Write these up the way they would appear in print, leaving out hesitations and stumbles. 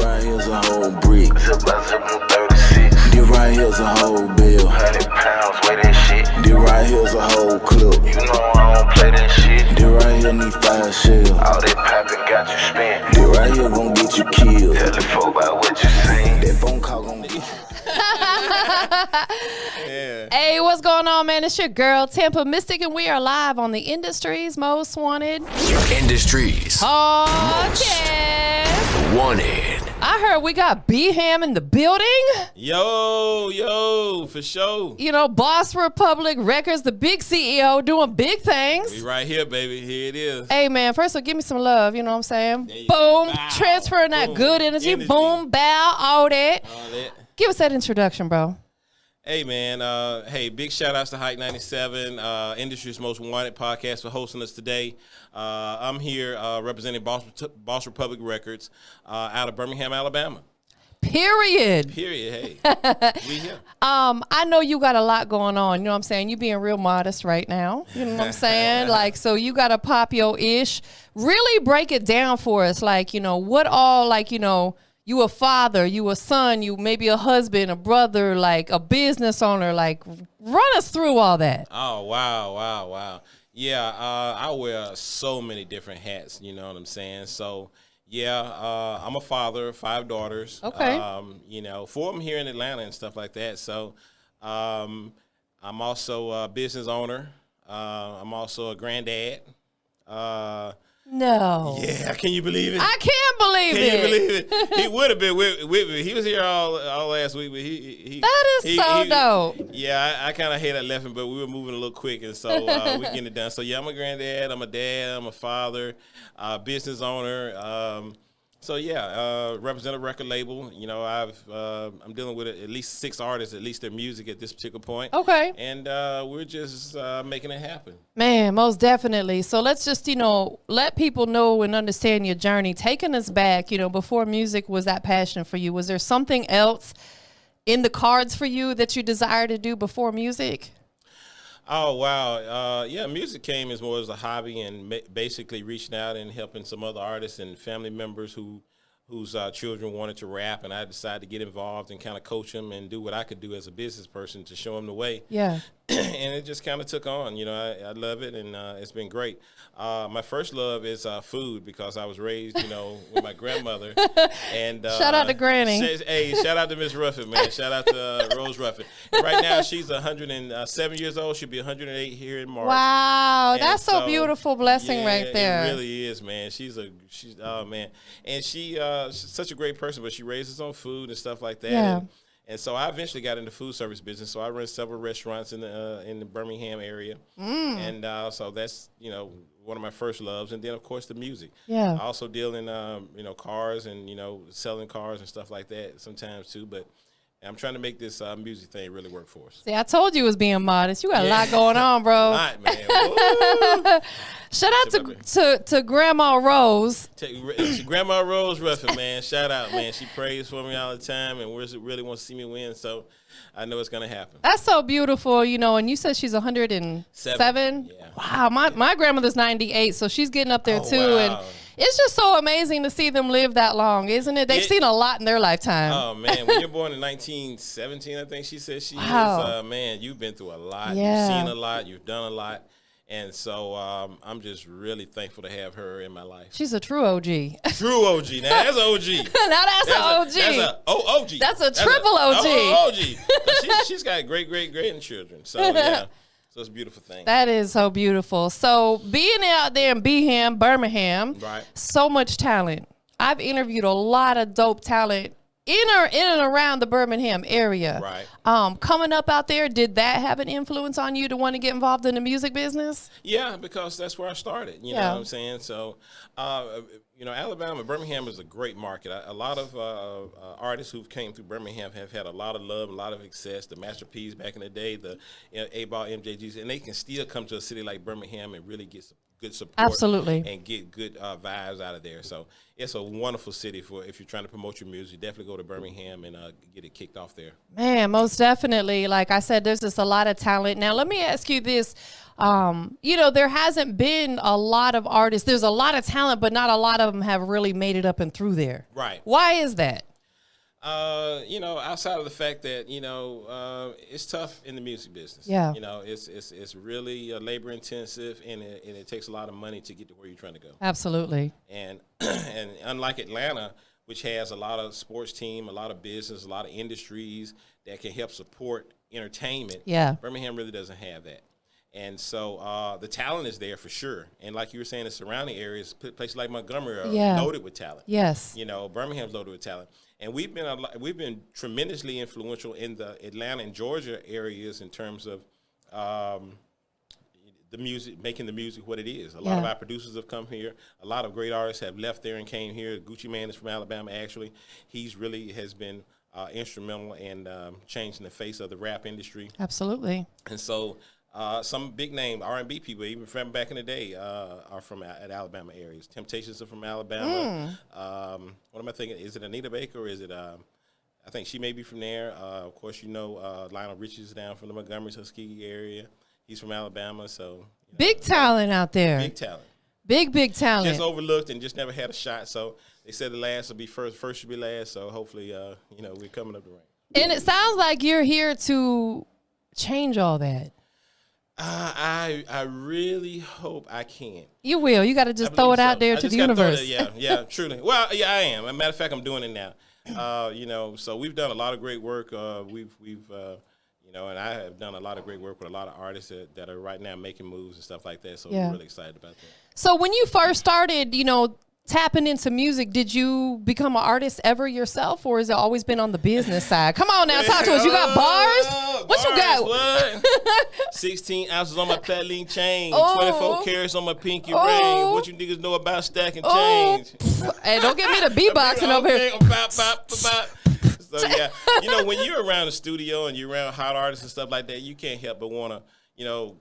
right here's a whole brick. Zip by zip on 36. This right here's a whole bill. 100 pounds, weigh that shit. This right here's a whole clip. You know I don't play that shit. This right here need 5 shells. All that poppin' got you spent. This right here gon' get you killed. Tell the folk about what you seen. That phone call gon' get you. Yeah. Hey, what's going on, man? It's your girl, TampaMystic, and we are live on the Industry's Most Wanted Industries podcast. Wanted. I heard we got B-Ham in the building. Yo, for sure. You know, Boss Republic Records, the big CEO, doing big things. We right here, baby. Here it is. Hey, man, first of all, give me some love. You know what I'm saying? Yeah, Boom. bow. Transferring that Boom. good energy. Energy. Boom, bow, all that. All that. Give us that introduction, bro. Hey, man. Hey, big shout outs to Hike 97, Industry's Most Wanted podcast for hosting us today. I'm here representing Boss Republic Records out of Birmingham, Alabama. Period. Hey. We here. I know you got a lot going on. You know what I'm saying? You being real modest right now. You know what I'm saying? Like, so you got to pop your ish. Really break it down for us. Like, you know, what all, like, you know, you a father, you a son, you maybe a husband, a brother, like a business owner. Like, run us through all that. Oh, wow. Yeah, I wear so many different hats, you know what I'm saying? So, yeah, I'm a father, 5 daughters. Okay. You know, 4 of them here in Atlanta and stuff like that. So, I'm also a business owner. I'm also a granddad. No. Yeah, can you believe it? I can't believe Can it. you believe it? He would have been with me. He was here all last week, but he That is so dope. Yeah, I kind of hate I left him, but we were moving a little quick, and so we getting it done. So yeah, I'm a granddad, I'm a dad, I'm a father, business owner. So yeah, represent a record label. You know, I'm dealing with at least 6 artists, at least their music at this particular point. Okay. And we're just making it happen. Man, most definitely. So let's just, you know, let people know and understand your journey. Taking us back, you know, before music was that passion for you. Was there something else in the cards for you that you desired to do before music? Oh, wow. Yeah, music came as more as a hobby and basically reaching out and helping some other artists and family members whose children wanted to rap, and I decided to get involved and kind of coach them and do what I could do as a business person to show them the way. Yeah. And it just kind of took on. You know, I love it, and it's been great. My first love is food because I was raised, you know, with my grandmother. And Shout out to Granny. Hey, shout out to Miss Ruffin, man. Shout out to Rose Ruffin. Right now, she's 107 years old. She'll be 108 here in March. Wow, And that's so beautiful blessing yeah, right there. It really is, man. She's oh man, and she's such a great person. But she raises her own food and stuff like that. Yeah. And so I eventually got into food service business. So I run several restaurants in the Birmingham area, and so that's, you know, one of my first loves. And then of course the music. Yeah. I also deal in you know, cars and, you know, selling cars and stuff like that sometimes too. But I'm trying to make this music thing really work for us. See, I told you it was being modest. You got a lot going on, bro. A lot, man. Woo! Shout out to Grandma Rose. Grandma Rose Ruffin, man. Shout out, man. She prays for me all the time and really wants to see me win. So I know it's going to happen. That's so beautiful, you know, and you said she's 107? Yeah. Wow, my grandmother's 98, so she's getting up there too. Wow. And it's just so amazing to see them live that long, isn't it? They've seen a lot in their lifetime. Oh, man. When you're born in 1917, I think she said she is, man, you've been through a lot. Yeah. You've seen a lot. You've done a lot. And so I'm just really thankful to have her in my life. She's a true OG. True OG. Now, that's an OG. Now that's an OG. OG. That's a triple OG. OG. She's got great children. So, yeah. So it's a beautiful thing. That is so beautiful. So being out there in Birmingham, Right. so much talent. I've interviewed a lot of dope talent in and around the Birmingham area. Right. Coming up out there, did that have an influence on you to want to get involved in the music business? Yeah, because that's where I started. You know what I'm saying? So, you know, Alabama, Birmingham is a great market. A lot of artists who've came through Birmingham have had a lot of love, a lot of success. The Master P's back in the day, the A-Ball MJGs, and they can still come to a city like Birmingham and really get good support. Absolutely. And get good vibes out of there. So it's a wonderful city for if you're trying to promote your music. Definitely go to Birmingham and get it kicked off there. Man, most definitely. Like I said, there's just a lot of talent. Now, let me ask you this. There hasn't been a lot of artists. There's a lot of talent, but not a lot of them have really made it up and through there. Right. Why is that? Outside of the fact that, it's tough in the music business. Yeah. It's really labor intensive and it takes a lot of money to get to where you're trying to go. Absolutely. And and unlike Atlanta, which has a lot of sports team, a lot of business, a lot of industries that can help support entertainment. Yeah. Birmingham really doesn't have that. And so the talent is there for sure. And like you were saying, the surrounding areas, places like Montgomery are loaded with talent. Yes. Birmingham's loaded with talent. And we've been tremendously influential in the Atlanta and Georgia areas in terms of the music, making the music what it is. A lot of our producers have come here. A lot of great artists have left there and came here. Gucci Mane is from Alabama, actually. He's really has been instrumental in changing the face of the rap industry. Absolutely. And so some big name R&B people, even from back in the day, are from at Alabama areas. Temptations are from Alabama. What am I thinking? Is it Anita Baker or is it? I think she may be from there. Of course, Lionel Richie is down from the Montgomery, Tuskegee area. He's from Alabama, so big talent out there. Big talent. Big talent. Just overlooked and just never had a shot. So they said the last will be first should be last. So hopefully, we're coming up the rank. And it sounds like you're here to change all that. I really hope I can. You will. You got to just throw it out there to the universe. Yeah, truly. Well, yeah, I am. As a matter of fact, I'm doing it now. So we've done a lot of great work. And I have done a lot of great work with a lot of artists that are right now making moves and stuff like that. So we're really excited about that. So when you first started, tapping into music, did you become an artist ever yourself, or has it always been on the business side? Come on now, talk to us. You got bars? What you got? What? 16 ounces on my platinum chain, 24 carats on my pinky ring. What you niggas know about stacking change? Hey, don't get me the beatboxing over here. So yeah, when you're around the studio and you're around hot artists and stuff like that, you can't help but want to,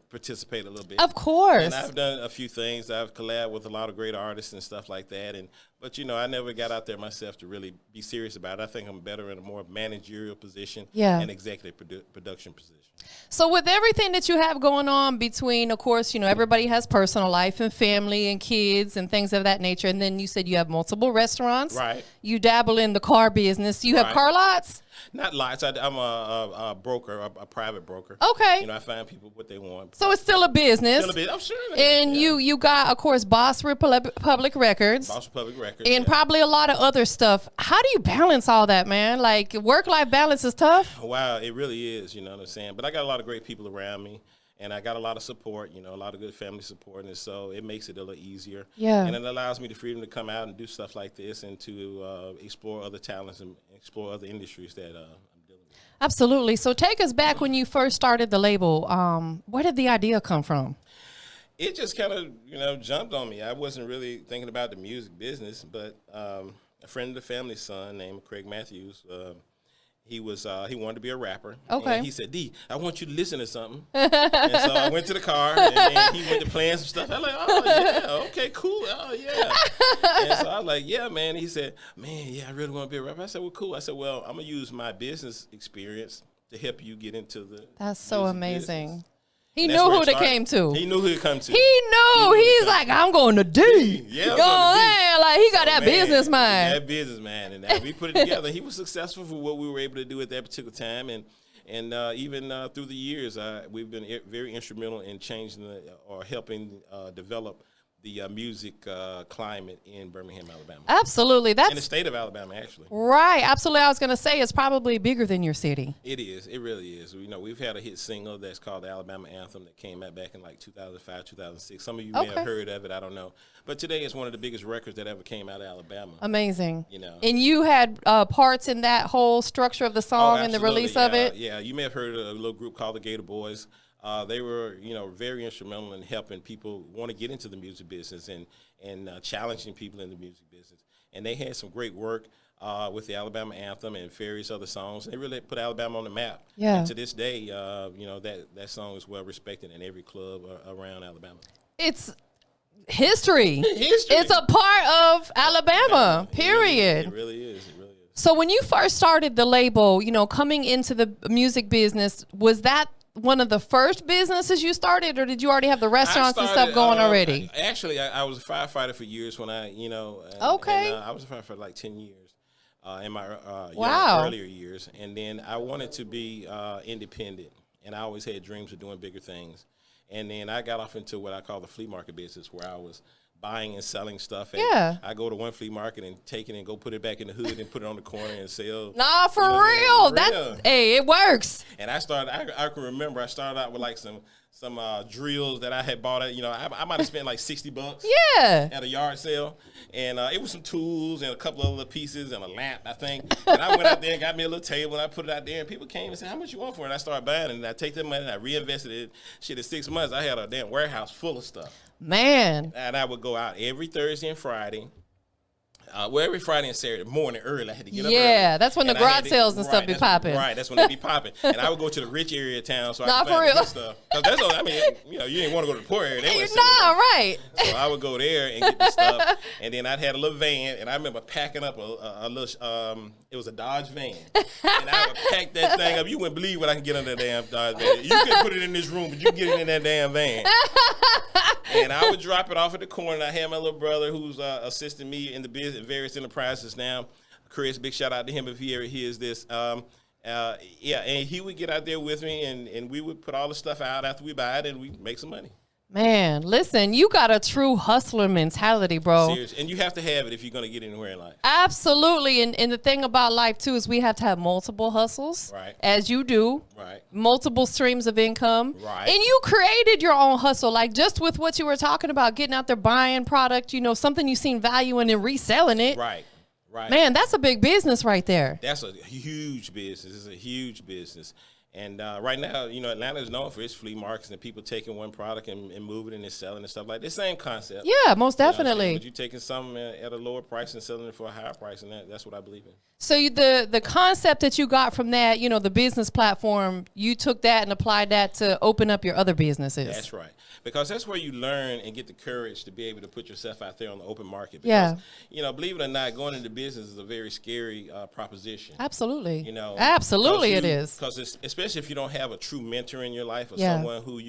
participate a little bit. Of course. And I've done a few things. I've collabed with a lot of great artists and stuff like that. But I never got out there myself to really be serious about it. I think I'm better in a more managerial position and executive production position. So with everything that you have going on between, of course, everybody has personal life and family and kids and things of that nature. And then you said you have multiple restaurants. Right. You dabble in the car business. You have car lots? Not lots. I'm a broker, a private broker. Okay. I find people what they want. So it's still a business. Still a business. I'm sure. And you got, of course, Boss Public Records. Boss Public Records. And probably a lot of other stuff. How do you balance all that, man? Like, work-life balance is tough. Wow, it really is, you know what I'm saying? But I got a lot of great people around me, and I got a lot of support, a lot of good family support, and so it makes it a little easier. Yeah. And it allows me the freedom to come out and do stuff like this and to explore other talents and explore other industries that I'm dealing with. Absolutely. So take us back when you first started the label. Where did the idea come from? It just kind of, jumped on me. I wasn't really thinking about the music business, but a friend of the family's son named Craig Matthews, he wanted to be a rapper. Okay. And he said, D, I want you to listen to something. And so I went to the car, and then he went to playing some stuff. I was like, oh, yeah, okay, cool. Oh, yeah. And so I was like, yeah, man. He said, man, yeah, I really want to be a rapper. I said, well, cool. I said, well, I'm going to use my business experience to help you get into the That's so amazing. business. He knew who to came to. He knew who to come to. He knew. He's like, I'm going to D. Yeah, you know what I'm saying? Like, he got that business mind. That business man. And we put it together. He was successful for what we were able to do at that particular time. And even through the years, we've been very instrumental in changing or helping develop the music climate in Birmingham, Alabama. Absolutely. That's in the state of Alabama, actually. Right. Absolutely. I was going to say it's probably bigger than your city. It is. It really is. We've had a hit single that's called the Alabama Anthem that came out back in like 2005, 2006. Some of you may have heard of it. I don't know. But today it's one of the biggest records that ever came out of Alabama. Amazing. And you had parts in that whole structure of the song and the release of it? Yeah. You may have heard of a little group called the Gator Boys. They were, very instrumental in helping people want to get into the music business and challenging people in the music business. And they had some great work with the Alabama Anthem and various other songs. They really put Alabama on the map. Yeah. And to this day, that song is well respected in every club around Alabama. It's history. History. It's a part of Alabama, period. It really is. It really is. So when you first started the label, you know, coming into the music business, was that one of the first businesses you started, or did you already have the restaurants and stuff going already? I was a firefighter for years when I, you know. Okay. I was a firefighter for like 10 years in my Wow. earlier years. And then I wanted to be independent, and I always had dreams of doing bigger things. And then I got off into what I call the flea market business, where I was buying and selling stuff. And Yeah. I go to one flea market and take it and go put it back in the hood and put it on the corner and sell. Nah, for You know, real. for That's real. hey, it works. And I can remember I started out with like some drills that I had bought at, you know, I might have spent like $60 Yeah. at a yard sale. And it was some tools and a couple of other pieces and a lamp, I think. And I went out there and got me a little table and I put it out there and people came and said, how much you want for it? And I started buying it and I take that money and I reinvested it. Shit, in 6 months, I had a damn warehouse full of stuff. Man. And I would go out every Thursday and Friday. Every Friday and Saturday morning early, I had to get up early. Yeah, that's when the And I had garage to- sales and stuff be popping. Right, that's when they be popping. And I would go to the rich area of town so I Nah, could for find the real. good stuff. Because that's all, I mean, you know, you didn't want to go to the poor area. They wasn't selling Nah, that. right. So I would go there and get the stuff. And then I'd had a little van. And I remember packing up a little, it was a Dodge van. And I would pack that thing up. You wouldn't believe what I can get under that damn Dodge van. You couldn't put it in this room, but you can get it in that damn van. And I would drop it off at the corner. And I had my little brother who's assisting me in the business, various enterprises now. Chris, big shout out to him if he ever hears this. And he would get out there with me, and we would put all the stuff out after we buy it, and we make some money. Man, listen, you got a true hustler mentality, bro. Serious. And you have to have it if you're going to get anywhere in life. Absolutely. And the thing about life, too, is we have to have multiple hustles. Right. As you do. Right. Multiple streams of income. Right. And you created your own hustle. Like, just with what you were talking about, getting out there, buying product, you know, something you seen value in and reselling it. Right. Right. Man, that's a big business right there. That's a huge business. It's a huge business. And right now, you know, Atlanta is known for its flea markets and people taking one product and moving it and selling and stuff like that. The same concept. Yeah, most You know what I'm saying? definitely. But you're taking something at a lower price and selling it for a higher price, and that's what I believe in. So the concept that you got from that, you know, the business platform, you took that and applied that to open up your other businesses. That's right. Because that's where you learn and get the courage to be able to put yourself out there on the open market. Because, Yeah. you know, believe it or not, going into business is a very scary proposition. Absolutely. You know, Absolutely it is. Because especially if you don't have a true mentor in your life or Yeah. someone who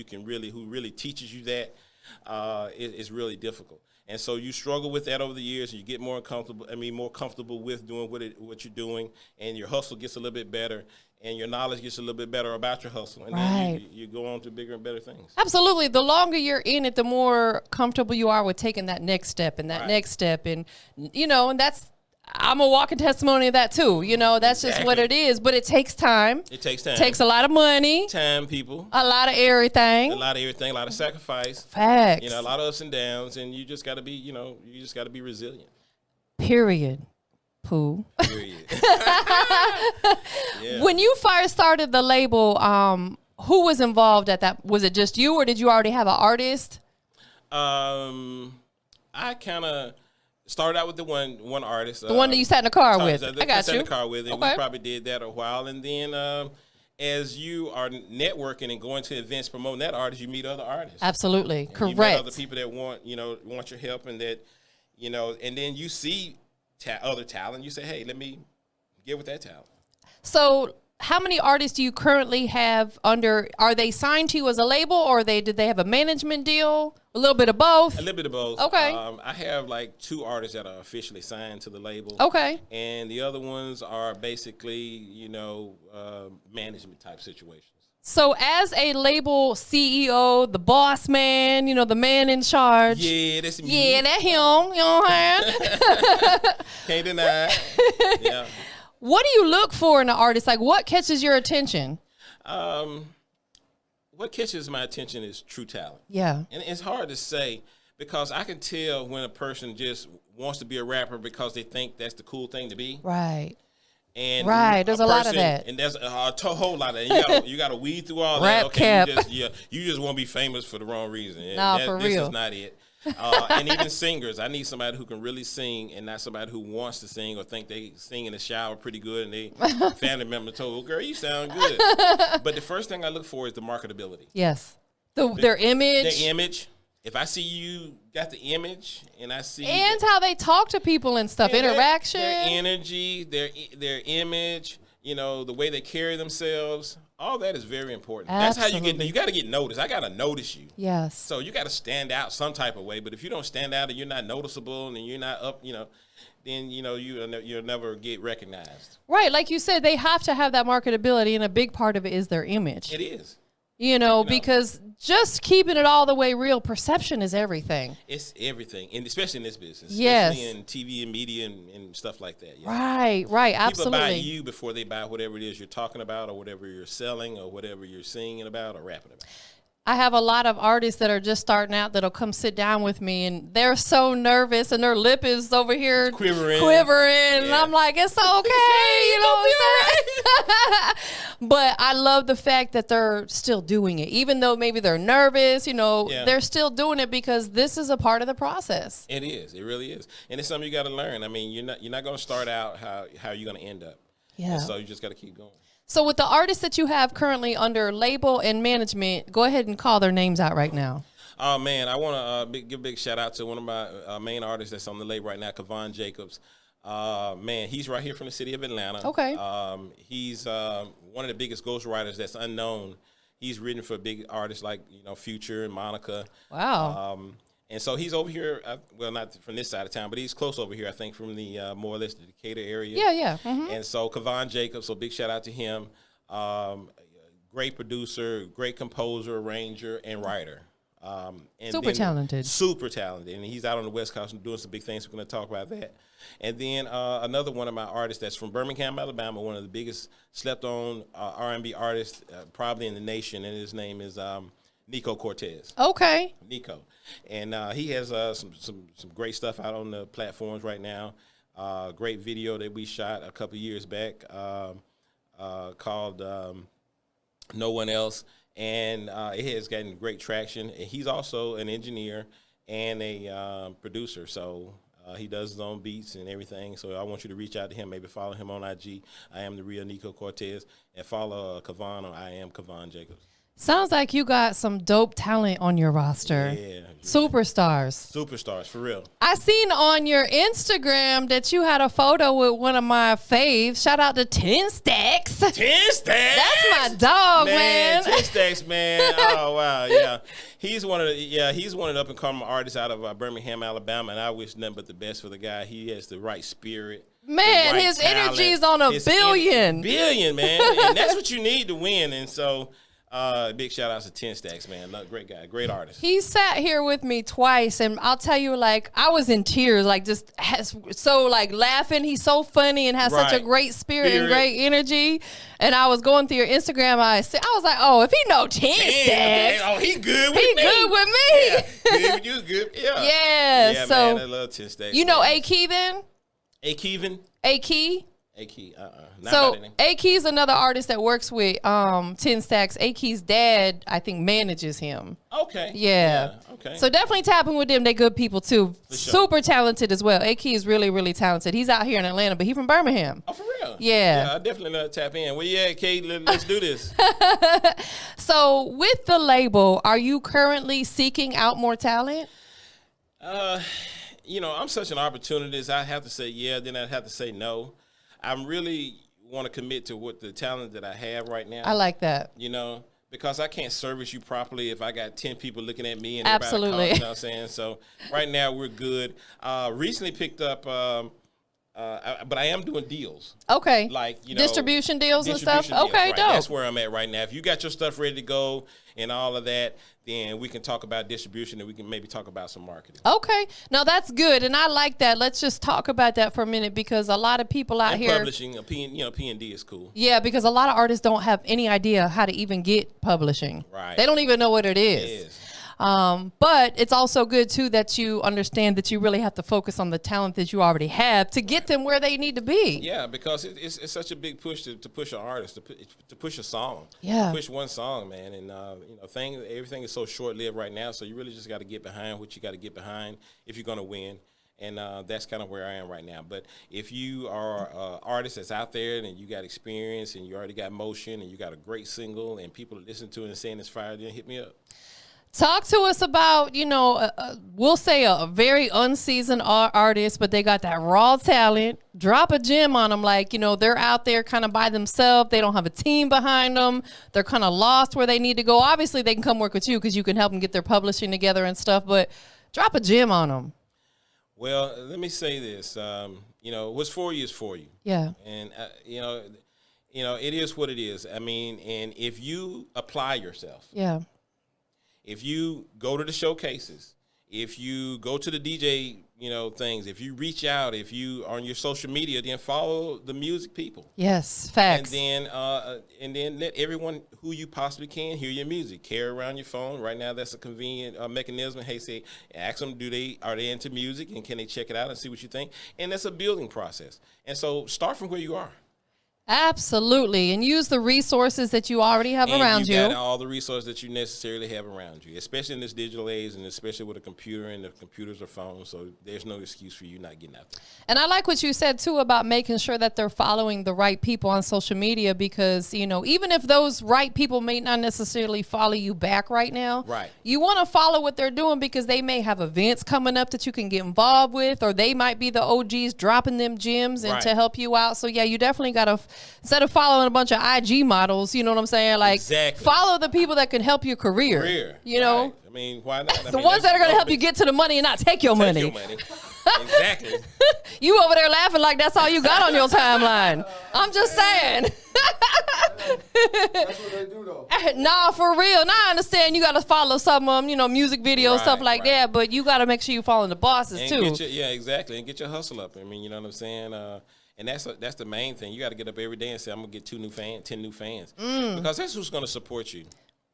really teaches you that, it's really difficult. And so you struggle with that over the years, and you get more comfortable with doing what you're doing, and your hustle gets a little bit better, and your knowledge gets a little bit better about your hustle, and then Right. you go on to bigger and better things. Absolutely. The longer you're in it, the more comfortable you are with taking that next step and that Right. next step. And, you know, and I'm a walking testimony of that too. You know, that's just what it Exactly. is. But it takes time. It takes time. Takes a lot of money, time, people. a lot of everything. A lot of everything, a lot of sacrifice. Facts. You know, a lot of ups and downs, and you just got to be, resilient. Period. Pooh. Period. Yeah. When you first started the label, who was involved at that? Was it just you, or did you already have an artist? I kind of started out with the one artist. The one that you sat in the car with. Sat I got in you. the car with, and Okay. we probably did that a while. And then as you are networking and going to events promoting that artist, you meet other artists. Absolutely. You meet Correct. other people that want your help, and that, and then you see other talent. You say, hey, let me get with that talent. So, how many artists do you currently have under? Are they signed to you as a label, or did they have a management deal? A little bit of both. A little bit of both. Okay. I have like 2 artists that are officially signed to the label. Okay. And the other ones are basically, management type situations. So, as a label CEO, the boss man, the man in charge. Yeah, that's me. Yeah, that him. You know what I'm saying? Can't deny. Yeah. What do you look for in an artist? Like, what catches your attention? What catches my attention is true talent. Yeah. And it's hard to say because I can tell when a person just wants to be a rapper because they think that's the cool thing to be. Right. And Right, there's a lot of that. And there's a whole lot of that. You got to weed through all Rap that. Okay, cap. you just want to be famous for the wrong reason. And Nah, for this real. is not it. And even singers, I need somebody who can really sing and not somebody who wants to sing or think they sing in the shower pretty good and they family member told, well, girl, you sound good. But the first thing I look for is the marketability. Yes. Their image. The image. if I see you got the image and I see And how they talk to people and stuff, interaction. their energy, their image, you know, the way they carry themselves, all that is very important. That's how you got to get noticed. I got to notice you. Yes. So you got to stand out some type of way. But if you don't stand out and you're not noticeable and you're not up, you know, then, you know, you'll never get recognized. Right. Like you said, they have to have that marketability, and a big part of it is their image. It is. You know, because just keeping it all the way real, perception is everything. It's everything, and especially in this business. Yes. Especially in TV and media and stuff like that. Yeah. Right, absolutely. People buy you before they buy whatever it is you're talking about or whatever you're selling or whatever you're singing about or rapping about. I have a lot of artists that are just starting out that'll come sit down with me, and they're so nervous, and their lip is over here quivering. And I'm like, it's okay, you know what I'm saying? But I love the fact that they're still doing it, even though maybe they're nervous. You know, they're still doing it because this is a part of the process. It is. It really is, and it's something you got to learn. I mean, you're not going to start out how you're going to end up. Yeah. And so you just got to keep going. So with the artists that you have currently under label and management, go ahead and call their names out right now. Oh, man, I want to give a big shout out to one of my main artists that's on the label right now, Kevon Jacobs. Man, he's right here from the city of Atlanta. Okay. He's one of the biggest ghostwriters that's unknown. He's written for big artists like, you know, Future and Monica. Wow. And so he's over here, well, not from this side of town, but he's close over here, I think, from the more or less the Decatur area. Yeah. Mm-hmm. And so Kevon Jacobs, so big shout out to him. Great producer, great composer, arranger, and writer. And Super talented. Super talented. And he's out on the West Coast and doing some big things. We're going to talk about that. And then another one of my artists that's from Birmingham, Alabama, one of the biggest slept-on R&B artists probably in the nation, and his name is Nico Cortez. Okay. Nico. And he has some great stuff out on the platforms right now. Great video that we shot a couple years back called No One Else. And it has gotten great traction. And he's also an engineer and a producer. So he does his own beats and everything. So I want you to reach out to him. Maybe follow him on IG. I am the real Nico Cortez. And follow Kevon on I am Kevon Jacobs. Sounds like you got some dope talent on your roster. Yeah. Superstars. Superstars, for real. I seen on your Instagram that you had a photo with one of my faves. Shout out to 10 Stacks. 10 Stacks? That's my dog, man. 10 Stacks, man. Oh, wow, yeah. He's one of the up and coming artists out of Birmingham, Alabama, and I wish nothing but the best for the guy. He has the right spirit. Man, his energy is on a billion. Billion, man. And that's what you need to win. And so big shout out to 10 Stacks, man. Great guy, great artist. He sat here with me twice, and I'll tell you, like, I was in tears, like, just so, like, laughing. He's so funny and has such a great spirit and great energy. And I was going through your Instagram. I was like, oh, if he know 10 Stacks. Oh, he good with he me. good with me. Yeah, good with you, good. Yeah. Yeah, so, man, I love 10 Stacks. You know A-Key then? A-Kevin? A-Key? A-Key, So A-Key's another artist that works with 10 Stacks. A-Key's dad, I think, manages him. Okay. Yeah. Okay. So definitely tapping with them. They good people too. For sure. Super talented as well. A-Key is really, really talented. He's out here in Atlanta, but he's from Birmingham. Oh, for real? Yeah. I definitely love to tap in. Well, yeah, Kate, let's do this. So with the label, are you currently seeking out more talent? You know, I'm such an opportunist. I have to say yeah, then I'd have to say no. I really want to commit to what the talent that I have right now. I like that. You know, because I can't service you properly if I got 10 people looking at me and Absolutely. everybody calling, you know what I'm saying? So right now we're good. Recently picked up, but I am doing deals. Okay. Like, you know. Distribution deals and stuff? Deals, Okay, right. dope. That's where I'm at right now. If you got your stuff ready to go and all of that, then we can talk about distribution and we can maybe talk about some marketing. Okay. Now that's good. And I like that. Let's just talk about that for a minute because a lot of people out here. Publishing, P&D is cool. Yeah, because a lot of artists don't have any idea how to even get publishing. Right. They don't even know what it is. It is. But it's also good too that you understand that you really have to focus on the talent that you already have to get them where they need to be. Yeah, because it's such a big push to push an artist, to push a song. Yeah. To push one song, man. And, everything is so short-lived right now, so you really just got to get behind what you got to get behind if you're going to win. And that's kind of where I am right now. But if you are an artist that's out there and you got experience and you already got motion and you got a great single and people listen to it and saying it's fire, then hit me up. Talk to us about, we'll say a very unseasoned artist, but they got that raw talent. Drop a gem on them. Like, they're out there kind of by themselves. They don't have a team behind them. They're kind of lost where they need to go. Obviously, they can come work with you because you can help them get their publishing together and stuff, but drop a gem on them. Well, let me say this. What's for you is for you. Yeah. And, it is what it is. I mean, and if you apply yourself. Yeah. If you go to the showcases, if you go to the DJ, things, if you reach out, if you are on your social media, then follow the music people. Yes, facts. And then let everyone who you possibly can hear your music. Carry around your phone. Right now, that's a convenient mechanism. Hey, say, ask them, are they into music, and can they check it out and see what you think? And that's a building process. And so start from where you are. Absolutely, and use the resources that you already have around you. You got all the resources that you necessarily have around you, especially in this digital age, and especially with a computer, and the computers are phones, so there's no excuse for you not getting out there. And I like what you said, too, about making sure that they're following the right people on social media because, even if those right people may not necessarily follow you back right now, right, you want to follow what they're doing because they may have events coming up that you can get involved with, or they might be the OGs dropping them gems and to help you out. So, yeah, you definitely got to, instead of following a bunch of IG models, you know what I'm saying? Like, follow the people that can help your career. Right. I mean, why not? The ones that are going to help you get to the money and not take your money. Exactly. You over there laughing like that's all you got on your timeline. I'm just saying. That's what they do, though. Nah, for real. Now I understand you got to follow some of them, music videos, stuff like that, but you got to make sure you following the bosses, and too. Exactly. And get your hustle up. I mean, you know what I'm saying? And that's the main thing. You got to get up every day and say, I'm going to get 10 new fans. Because that's who's going to support you.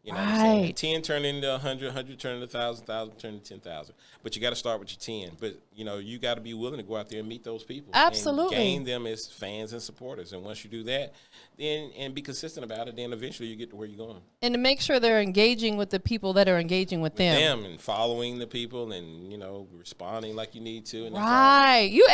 You know what I'm saying? 10 turn into 100, 100 turn into 1,000, 1,000 turn into 10,000. But you got to start with your 10. But, you got to be willing to go out there and meet those people. Absolutely. And gain them as fans and supporters. And once you do that, then and be consistent about it, then eventually you get to where you're going. And to make sure they're engaging with the people that are engaging with them. And following the people and, responding like you need to. And right. You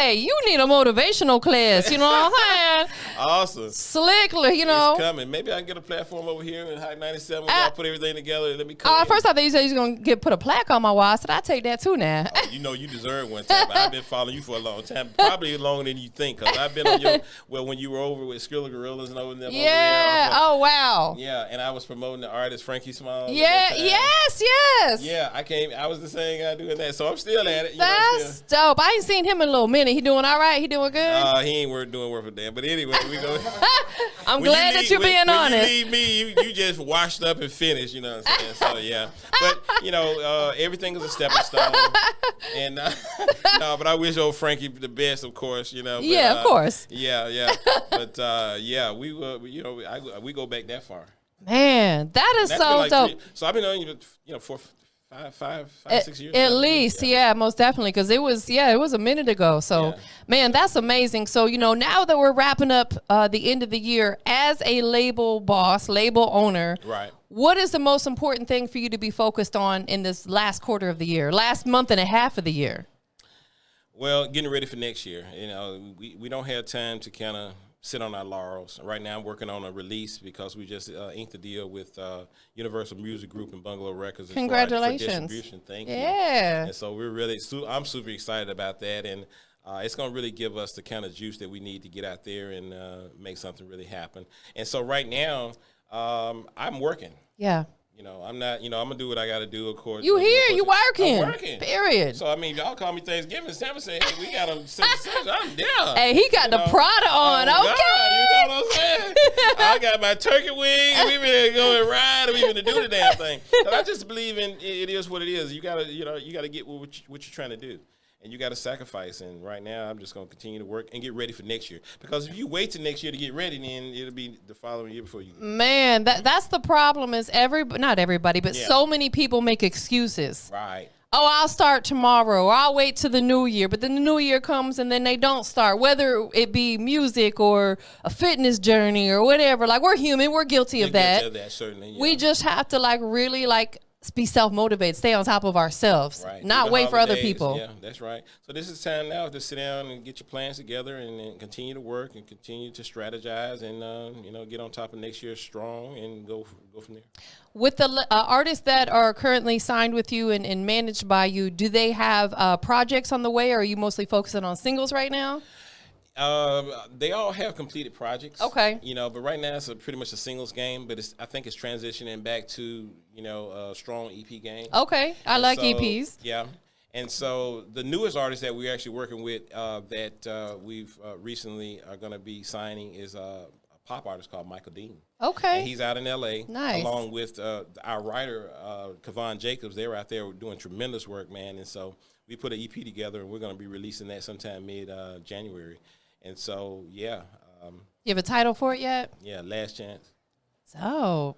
need a motivational class, you know what I'm saying? Awesome. Slickly, It's coming. Maybe I can get a platform over here in High 97 where y'all put everything together. Let me come First I thought you said you was going to put a plaque on my wall. I said, I'll take that too now. You deserve one time. I've been following you for a long time. Probably longer than you think. Because I've been on when you were over with Skrilla Gorillas and over there. Yeah. Oh, wow. Yeah. And I was promoting the artist Frankie Smalls. Yeah. Yes. Yeah. I was the same guy doing that. So I'm still at it. That's dope. I ain't seen him in a little minute. He doing all right? He doing good? He ain't doing worth a damn. But anyway, we go. I'm glad that you're being honest. When you leave me, you just washed up and finished. You know what I'm saying? So, yeah. But, everything is a stepping stone. And, but I wish old Frankie the best, of course, But, of course. Yeah. But, we go back that far. Man, that is so dope. So I've been on you, for 6 years. At least, most definitely, because it was a minute ago. So, man, that's amazing. So, now that we're wrapping up the end of the year as a label boss, label owner, right? What is the most important thing for you to be focused on in this last quarter of the year, last month and a half of the year? Well, getting ready for next year. We don't have time to kind of sit on our laurels. Right now I'm working on a release because we just inked a deal with Universal Music Group and Bungalow Records. Congratulations. For distribution. Thank you. Yeah. And so I'm super excited about that. And it's going to really give us the kind of juice that we need to get out there and make something really happen. And so right now I'm working. Yeah. I'm not, I'm going to do what I got to do, of course. You here, you working. I'm working. Period. So, y'all call me Thanksgiving. Sam say, hey, we got them. I'm there. Hey, he got the Prada on. Oh, okay. God, you know what I'm saying? I got my turkey wing. We been going ride. We been to do the damn thing. I just believe in it is what it is. You got to get what you're trying to do. And you got to sacrifice. And right now, I'm just going to continue to work and get ready for next year. Because if you wait till next year to get ready, then it'll be the following year before you. Man, that's the problem. Is not everybody, but so many people make excuses. Right. Oh, I'll start tomorrow, or I'll wait till the new year. But then the new year comes and then they don't start, whether it be music or a fitness journey or whatever. Like, we're human. We're guilty of that. Certainly. Yeah. We just have to really be self-motivated, stay on top of ourselves, Right. not Through the wait for other holidays, people. Yeah, that's right. So this is time now to sit down and get your plans together and then continue to work and continue to strategize and get on top of next year strong and go from there. With the artists that are currently signed with you and managed by you, do they have projects on the way, or are you mostly focusing on singles right now? They all have completed projects. Okay. But right now it's pretty much a singles game, but I think it's transitioning back to, a strong EP game. Okay, I like EPs. Yeah. And so the newest artist that we're actually working with that we've recently are going to be signing is a pop artist called Michael Dean. Okay. And he's out in L.A. Nice. Along with our writer, Kevon Jacobs. They were out there doing tremendous work, man. And so we put an EP together, and we're going to be releasing that sometime mid-January. And so, yeah. You have a title for it yet? Yeah, Last Chance. So,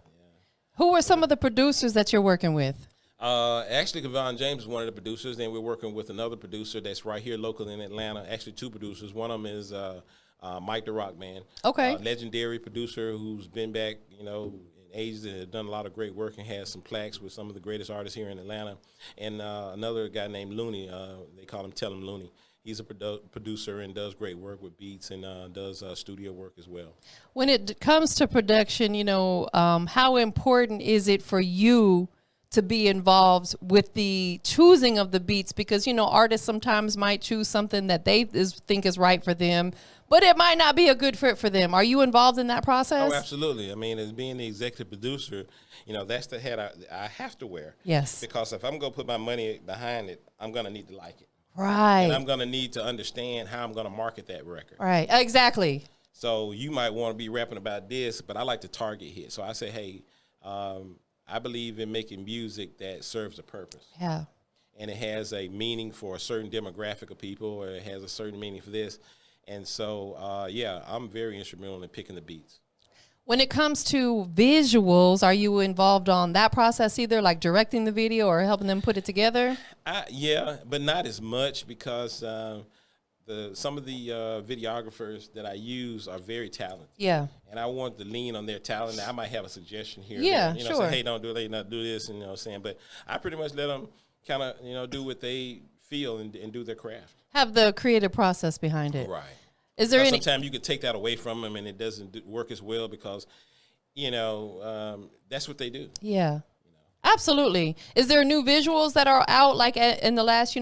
who are some of the producers that you're working with? Actually, Kevon James is one of the producers. Then we're working with another producer that's right here local in Atlanta. Actually, two producers. One of them is Mike the Rock Man. Okay. Legendary producer who's been back, in ages and has done a lot of great work and has some plaques with some of the greatest artists here in Atlanta. And another guy named Looney. They call him Tell Him Looney. He's a producer and does great work with beats and does studio work as well. When it comes to production, how important is it for you to be involved with the choosing of the beats? Because, artists sometimes might choose something that they think is right for them, but it might not be a good fit for them. Are you involved in that process? Oh, absolutely. I mean, as being the executive producer, that's the hat I have to wear. Yes. Because if I'm going to put my money behind it, I'm going to need to like it. Right. And I'm going to need to understand how I'm going to market that record. Right. Exactly. So you might want to be rapping about this, but I like to target hit. So I say, hey, I believe in making music that serves a purpose. Yeah. And it has a meaning for a certain demographic of people, or it has a certain meaning for this. And so, I'm very instrumental in picking the beats. When it comes to visuals, are you involved on that process either, like directing the video or helping them put it together? Yeah, but not as much because some of the videographers that I use are very talented. Yeah. And I want to lean on their talent. I might have a suggestion here. Yeah, Say, sure. hey, don't do that, not do this, and saying. But I pretty much let them kind of, do what they feel and do their craft. Have the creative process behind it. Right. Is there any? Sometimes you could take that away from them, and it doesn't work as well because, that's what they do. Yeah. Absolutely. Is there new visuals that are out like in the last,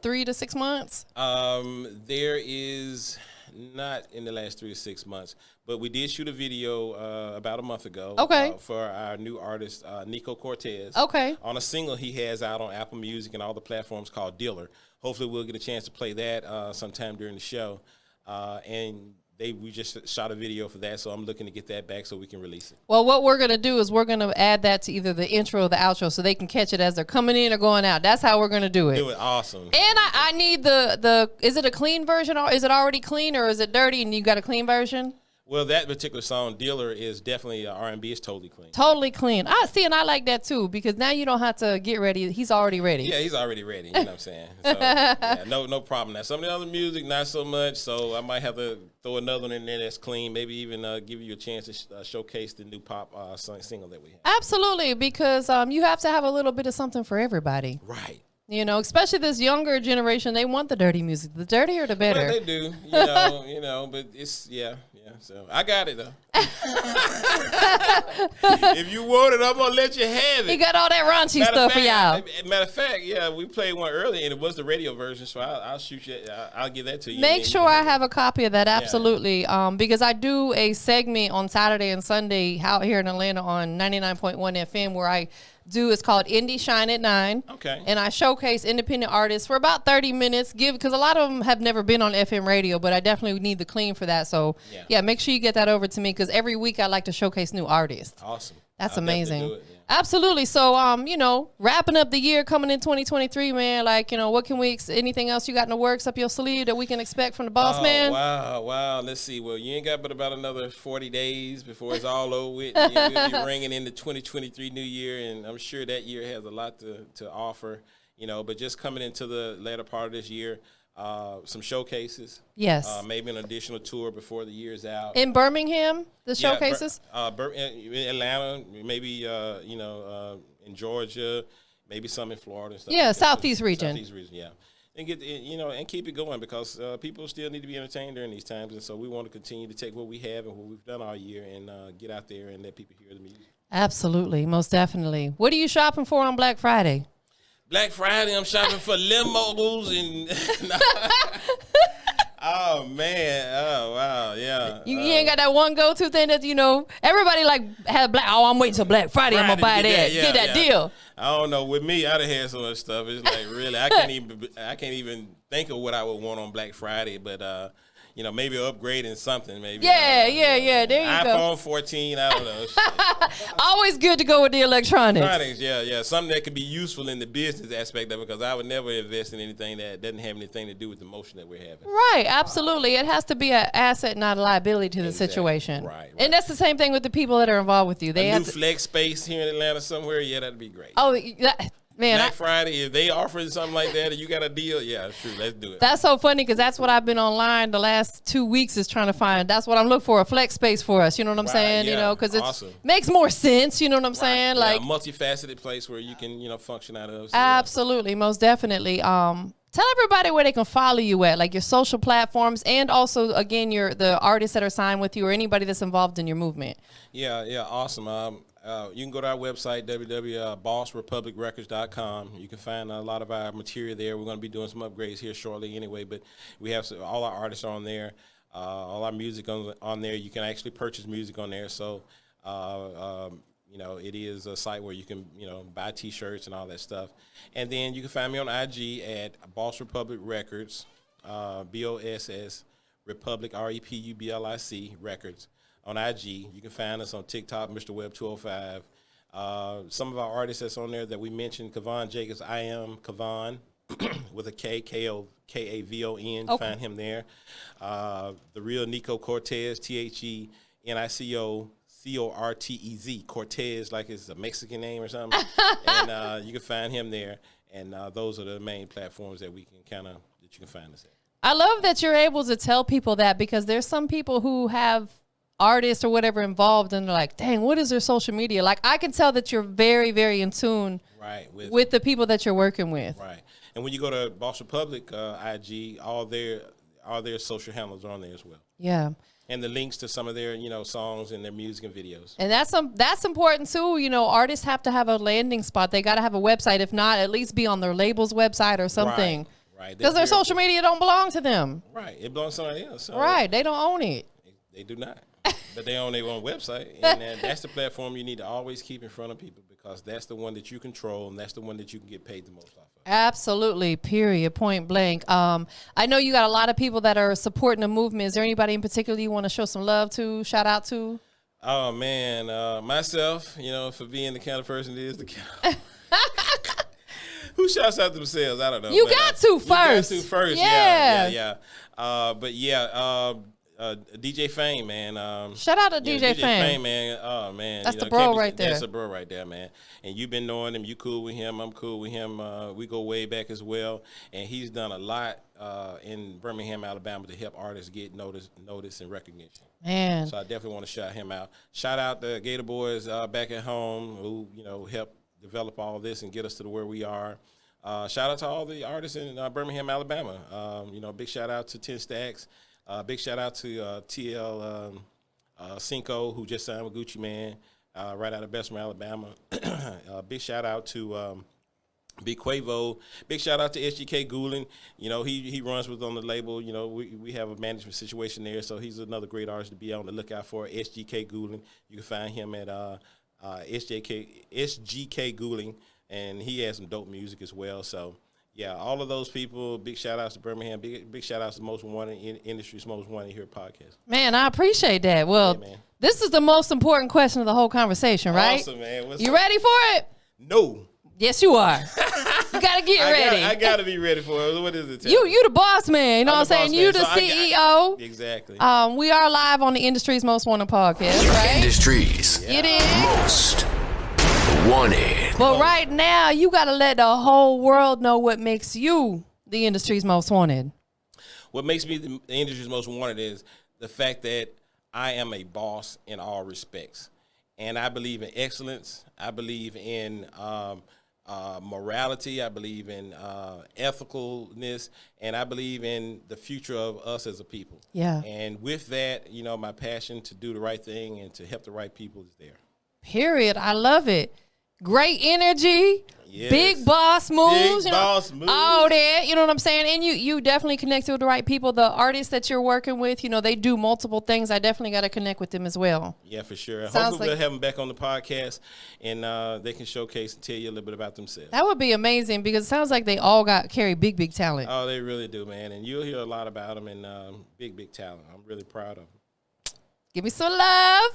3 to 6 months? There is not in the last 3 to 6 months, but we did shoot a video about a month ago. Okay. For our new artist, Nico Cortez. Okay. On a single he has out on Apple Music and all the platforms called Dealer. Hopefully we'll get a chance to play that sometime during the show. And we just shot a video for that, so I'm looking to get that back so we can release it. Well, what we're going to do is we're going to add that to either the intro or the outro so they can catch it as they're coming in or going out. That's how we're going to do it. Do it. Awesome. And I need the is it a clean version or is it already clean or is it dirty and you got a clean version? Well, that particular song, Dealer, is definitely R&B. It's totally clean. Totally clean. I see, and I like that too because now you don't have to get ready. He's already ready. Yeah, he's already ready. You know what I'm saying? So, yeah, no problem. Now, some of the other music, not so much. So I might have to throw another one in there that's clean. Maybe even give you a chance to showcase the new pop single that we have. Absolutely, because you have to have a little bit of something for everybody. Right. Especially this younger generation, they want the dirty music. The dirtier, the better. Well, they do. But it's yeah. So I got it though. If you want it, I'm gonna let you have it. He got all that raunchy stuff for y'all. Matter of fact, yeah, we played one earlier and it was the radio version, so I'll shoot you. I'll give that to you. Make sure I have a copy of that, absolutely. Because I do a segment on Saturday and Sunday out here in Atlanta on 99.1 FM where it's called Indie Shine at 9. Okay. And I showcase independent artists for about 30 minutes. Because a lot of them have never been on FM radio, but I definitely need the clean for that. So, yeah make sure you get that over to me because every week I like to showcase new artists. Awesome. That's I'll amazing. do it, yeah. Absolutely. So, wrapping up the year coming in 2023, man, what can anything else you got in the works up your sleeve that we can expect from the boss man? Wow. Let's see. Well, you ain't got but about another 40 days before it's all over with. We'll be ringing in the 2023 new year, and I'm sure that year has a lot to offer, but just coming into the latter part of this year, some showcases. Yes. Maybe an additional tour before the year's out. In Birmingham, the showcases? In Atlanta, maybe, in Georgia, maybe some in Florida and stuff. Yeah, like that. Southeast region. Southeast region, yeah. And get and keep it going because people still need to be entertained during these times, and so we want to continue to take what we have and what we've done all year and get out there and let people hear the music. Absolutely, most definitely. What are you shopping for on Black Friday? Black Friday, I'm shopping for limos and. Oh man! Oh wow! Yeah. You ain't got that one go-to thing that everybody like have black. Oh, I'm waiting till Black Friday. I'm gonna buy that. Get that deal. I don't know. With me, I'd have had so much stuff. It's like really, I can't even think of what I would want on Black Friday. But maybe upgrading something. Maybe. Yeah. There you go. iPhone 14. I don't know. Always good to go with the electronics. Yeah. Something that could be useful in the business aspect of it, because I would never invest in anything that doesn't have anything to do with the motion that we're having. Right, absolutely. It has to be an asset, not a liability to the situation. Right. And that's the same thing with the people that are involved with you. They a new have flex space here in Atlanta somewhere. Yeah, that'd be great. Oh, man. Black Friday, if they offering something like that, and you got a deal, yeah, true. Let's do it. That's so funny because that's what I've been online the last 2 weeks is trying to find. That's what I'm looking for, a flex space for us. You know what I'm saying? Yeah, Because it awesome. makes more sense. You know what I'm saying? Yeah, Like a multifaceted place where you can, function out of. So, absolutely, most definitely. Tell everybody where they can follow you at, like your social platforms, and also again the artists that are signed with you or anybody that's involved in your movement. Yeah, awesome. You can go to our website, www.bossrepublicrecords.com. You can find a lot of our material there. We're going to be doing some upgrades here shortly anyway, but we have all our artists are on there, all our music on there. You can actually purchase music on there. So, it is a site where you can, buy T-shirts and all that stuff. And then you can find me on IG at Boss Republic Records, BOSS Republic, REPUBLIC Records. On IG, you can find us on TikTok, Mr. Webb 205. Some of our artists that's on there that we mentioned, Kavon Jacobs, I am Kavon with a K, K-A-V-O-N. Okay. Find him there. The real Nico Cortez, THENICO-CORTEZ, Cortez, like it's a Mexican name or something. And you can find him there. And those are the main platforms that you can find us at. I love that you're able to tell people that because there's some people who have artists or whatever involved and they're like, dang, what is their social media? Like I can tell that you're very, very in tune with the people that you're working with. Right. And when you go to Boss Republic IG, all their social handles are on there as well. Yeah. And the links to some of their, songs and their music and videos. And that's important too. Artists have to have a landing spot. They got to have a website. If not, at least be on their label's website or something. Right. Because their social media don't belong to them. Right. It belongs to somebody else. So right. They don't own it. They do not. But they own their own website. And that's the platform you need to always keep in front of people because that's the one that you control and that's the one that you can get paid the most off of. Absolutely. Period. Point blank. I know you got a lot of people that are supporting the movement. Is there anybody in particular you want to show some love to, shout out to? Oh, man. Myself, for being the kind of person it is. Who shouts out themselves? I don't know. You got to first. You got to first. Yeah. DJ Fame, man. Shout out to DJ Fame. Man. Oh, man. That's the bro right there. That's the bro right there, man. And you've been knowing him. You cool with him. I'm cool with him. We go way back as well. And he's done a lot in Birmingham, Alabama to help artists get notice and recognition. Man. So I definitely want to shout him out. Shout out the Gator Boys back at home who, helped develop all this and get us to where we are. Shout out to all the artists in Birmingham, Alabama. Big shout out to 10 Stacks. Big shout out to TL Cinco, who just signed with Gucci Man, right out of Bessemer, Alabama. Big shout out to Big Quavo. Big shout out to SGK Goulin. He runs with on the label. We have a management situation there, so he's another great artist to be on the lookout for. SGK Goulin. You can find him at SGK Goulin, and he has some dope music as well. So. Yeah, all of those people, big shout-outs to Birmingham, big shout-outs to Most Wanted, Industry's Most Wanted here podcast. Man, I appreciate that. Well, this is the most important question of the whole conversation, right? Awesome, man. You ready for it? No. Yes, you are. You got to get ready. I got to be ready for it. What is it? You the boss man. You know what I'm saying? You the CEO. Exactly. We are live on the Industry's Most Wanted podcast, right? Industry's It is. Most Wanted. But right now, you got to let the whole world know what makes you the industry's most wanted. What makes me the industry's most wanted is the fact that I am a boss in all respects. And I believe in excellence. I believe in morality. I believe in ethicalness, and I believe in the future of us as a people. Yeah. And with that, you know, my passion to do the right thing and to help the right people is there. Period. I love it. Great energy. Yes. Big boss moves. Big boss moves. All that. You know what I'm saying? And you definitely connected with the right people. The artists that you're working with, you know, they do multiple things. I definitely got to connect with them as well. Yeah, for sure. Sounds Hopefully like- we'll have them back on the podcast, and they can showcase and tell you a little bit about themselves. That would be amazing because it sounds like they all carry big talent. Oh, they really do, man. And you'll hear a lot about them, and big talent. I'm really proud of them. Give me some love.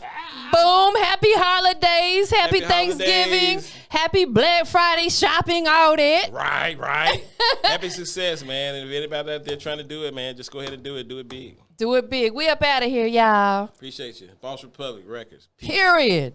Boom. Happy holidays. Happy Thanksgiving. holidays. Happy Black Friday shopping, all that. Right. Happy success, man. And if anybody out there trying to do it, man, just go ahead and do it. Do it big. Do it big. We up out of here, y'all. Appreciate you. Boss Republic Records. Peace. Period.